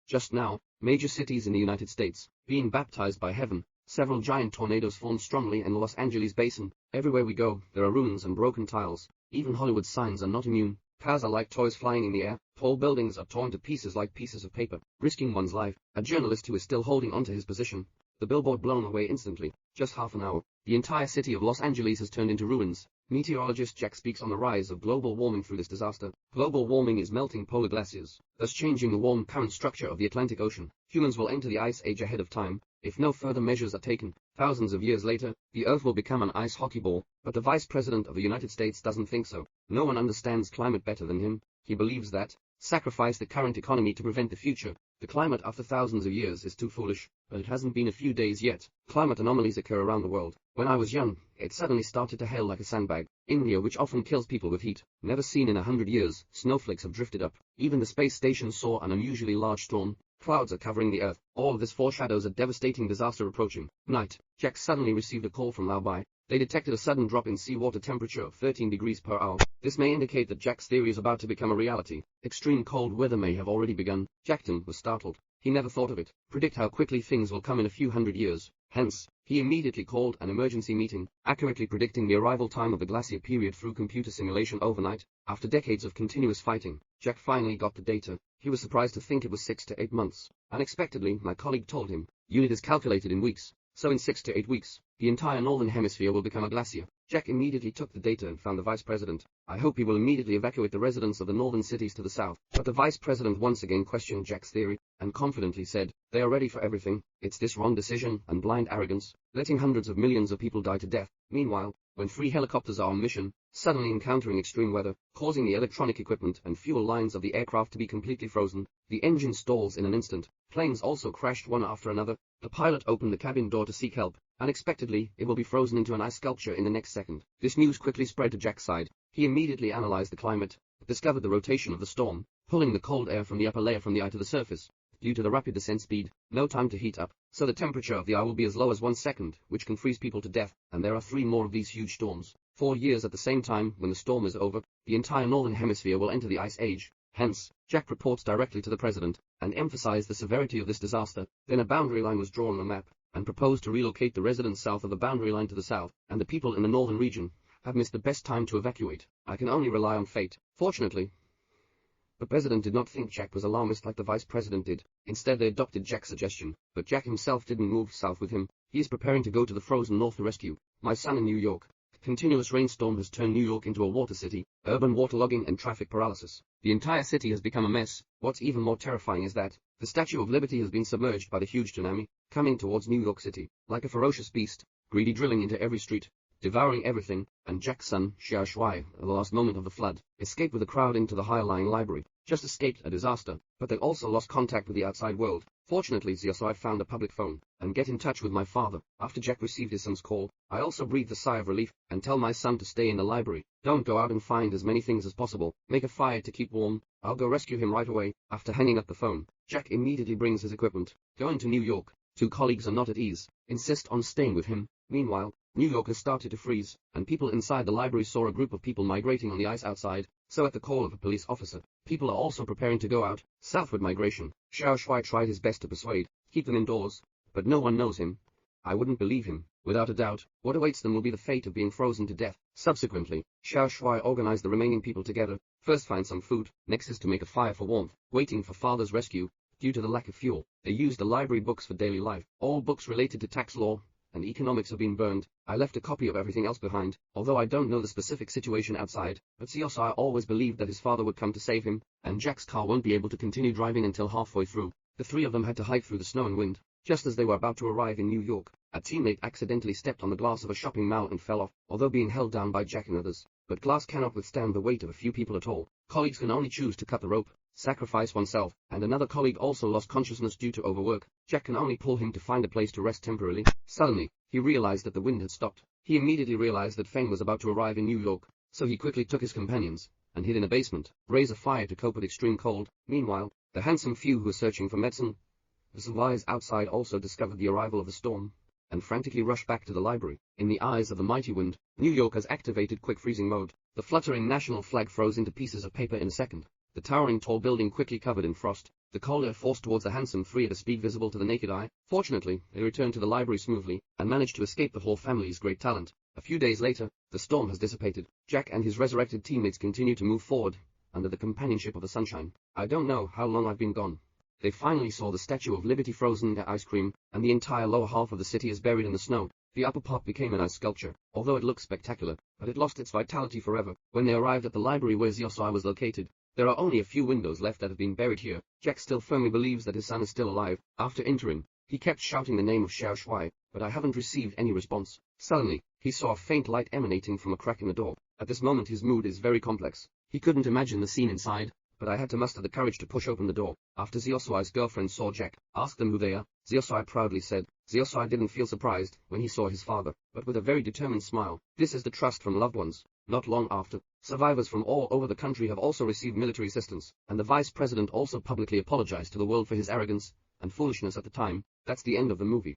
Just now, major cities in the United States, being baptized by heaven, several giant tornadoes formed strongly in the Los Angeles basin. Everywhere we go, there are ruins and broken tiles. Even Hollywood signs are not immune. Cars are like toys flying in the air. Tall buildings are torn to pieces like pieces of paper, risking one's life. A journalist who is still holding onto his position. The billboard blown away instantly. Just half an hour. The entire city of Los Angeles has turned into ruins. Meteorologist Jack speaks on the rise of global warming through this disaster. Global warming is melting polar glaciers, thus changing the warm current structure of the Atlantic Ocean. Humans will enter the ice age ahead of time, if no further measures are taken. Thousands of years later, the Earth will become an ice hockey ball, but the Vice President of the United States doesn't think so. No one understands climate better than him. He believes that sacrifice the current economy to prevent the future. The climate after thousands of years is too foolish, but it hasn't been a few days yet. Climate anomalies occur around the world. When I was young, it suddenly started to hail like a sandbag. India, which often kills people with heat, never seen in 100 years, snowflakes have drifted up. Even the space station saw an unusually large storm. Clouds are covering the Earth. All of this foreshadows a devastating disaster approaching. Night. Jack suddenly received a call from Mumbai. They detected a sudden drop in seawater temperature of 13 degrees per hour. This may indicate that Jack's theory is about to become a reality. Extreme cold weather may have already begun. Jackton was startled. He never thought of it. Predict how quickly things will come in a few hundred years. Hence, he immediately called an emergency meeting, accurately predicting the arrival time of the glacier period through computer simulation overnight. After decades of continuous fighting, Jack finally got the data. He was surprised to think it was 6 to 8 months. Unexpectedly, my colleague told him, unit is calculated in weeks. So in 6 to 8 weeks, the entire northern hemisphere will become a glacier. Jack immediately took the data and found the vice president. I hope he will immediately evacuate the residents of the northern cities to the south. But the vice president once again questioned Jack's theory, and confidently said, they are ready for everything. It's this wrong decision and blind arrogance, letting hundreds of millions of people die to death. Meanwhile, when 3 helicopters are on mission, suddenly encountering extreme weather, causing the electronic equipment and fuel lines of the aircraft to be completely frozen, the engine stalls in an instant. Planes also crashed one after another. The pilot opened the cabin door to seek help. Unexpectedly, it will be frozen into an ice sculpture in the next second. This news quickly spread to Jack's side. He immediately analyzed the climate, discovered the rotation of the storm, pulling the cold air from the upper layer from the eye to the surface. Due to the rapid descent speed, no time to heat up, so the temperature of the eye will be as low as 1 second, which can freeze people to death, and there are 3 more of these huge storms. 4 years at the same time, when the storm is over, the entire northern hemisphere will enter the ice age. Hence, Jack reports directly to the president, and emphasized the severity of this disaster. Then a boundary line was drawn on the map, and proposed to relocate the residents south of the boundary line to the south, and the people in the northern region have missed the best time to evacuate. I can only rely on fate. Fortunately, the president did not think Jack was alarmist like the vice president did. Instead, they adopted Jack's suggestion, but Jack himself didn't move south with him. He is preparing to go to the frozen north to rescue my son in New York. Continuous rainstorm has turned New York into a water city, urban waterlogging and traffic paralysis. The entire city has become a mess. What's even more terrifying is that the Statue of Liberty has been submerged by the huge tsunami, coming towards New York City, like a ferocious beast, greedy, drilling into every street, devouring everything. And Jack's son, Xiao Shuai, at the last moment of the flood, escaped with the crowd into the higher-lying library. Just escaped a disaster, but they also lost contact with the outside world. Fortunately, Xiao found a public phone, and get in touch with my father. After Jack received his son's call, I also breathed a sigh of relief, and tell my son to stay in the library. Don't go out and find as many things as possible. Make a fire to keep warm. I'll go rescue him right away. After hanging up the phone, Jack immediately brings his equipment. Going to New York. 2 colleagues are not at ease, insist on staying with him. Meanwhile, New York has started to freeze, and people inside the library saw a group of people migrating on the ice outside. So at the call of a police officer, people are also preparing to go out. Southward migration. Xiao Shuai tried his best to persuade, keep them indoors, but no one knows him. I wouldn't believe him. Without a doubt, what awaits them will be the fate of being frozen to death. Subsequently, Xiao Shuai organized the remaining people together. First find some food, next is to make a fire for warmth, waiting for father's rescue. Due to the lack of fuel, they used the library books for daily life. All books related to tax law and economics have been burned. I left a copy of everything else behind, although I don't know the specific situation outside, but Xiao always believed that his father would come to save him, and Jack's car won't be able to continue driving until halfway through. The 3 of them had to hike through the snow and wind. Just as they were about to arrive in New York, a teammate accidentally stepped on the glass of a shopping mall and fell off, although being held down by Jack and others. But glass cannot withstand the weight of a few people at all. Colleagues can only choose to cut the rope, sacrifice oneself, and another colleague also lost consciousness due to overwork. Jack can only pull him to find a place to rest temporarily. Suddenly, he realized that the wind had stopped. He immediately realized that Feng was about to arrive in New York, so he quickly took his companions and hid in a basement, raised a fire to cope with extreme cold. Meanwhile, the handsome few who were searching for medicine, the supplies outside also discovered the arrival of the storm, and frantically rushed back to the library. In the eyes of the mighty wind, New York has activated quick freezing mode. The fluttering national flag froze into pieces of paper in a second. The towering tall building quickly covered in frost. The collier forced towards the handsome three at a speed visible to the naked eye. Fortunately, they returned to the library smoothly, and managed to escape the whole family's great talent. A few days later, the storm has dissipated. Jack and his resurrected teammates continue to move forward, under the companionship of the sunshine. I don't know how long I've been gone. They finally saw the Statue of Liberty frozen in ice cream, and the entire lower half of the city is buried in the snow. The upper part became an ice sculpture, although it looks spectacular, but it lost its vitality forever. When they arrived at the library where Ziosai was located, there are only a few windows left that have been buried here. Jack still firmly believes that his son is still alive. After entering, he kept shouting the name of Xiao Shuai, but I haven't received any response. Suddenly, he saw a faint light emanating from a crack in the door. At this moment his mood is very complex. He couldn't imagine the scene inside, but I had to muster the courage to push open the door. After Ziosai's girlfriend saw Jack, asked them who they are, Ziosai proudly said. Ziosai didn't feel surprised when he saw his father, but with a very determined smile. This is the trust from loved ones. Not long after, survivors from all over the country have also received military assistance, and the vice president also publicly apologized to the world for his arrogance and foolishness at the time. That's the end of the movie.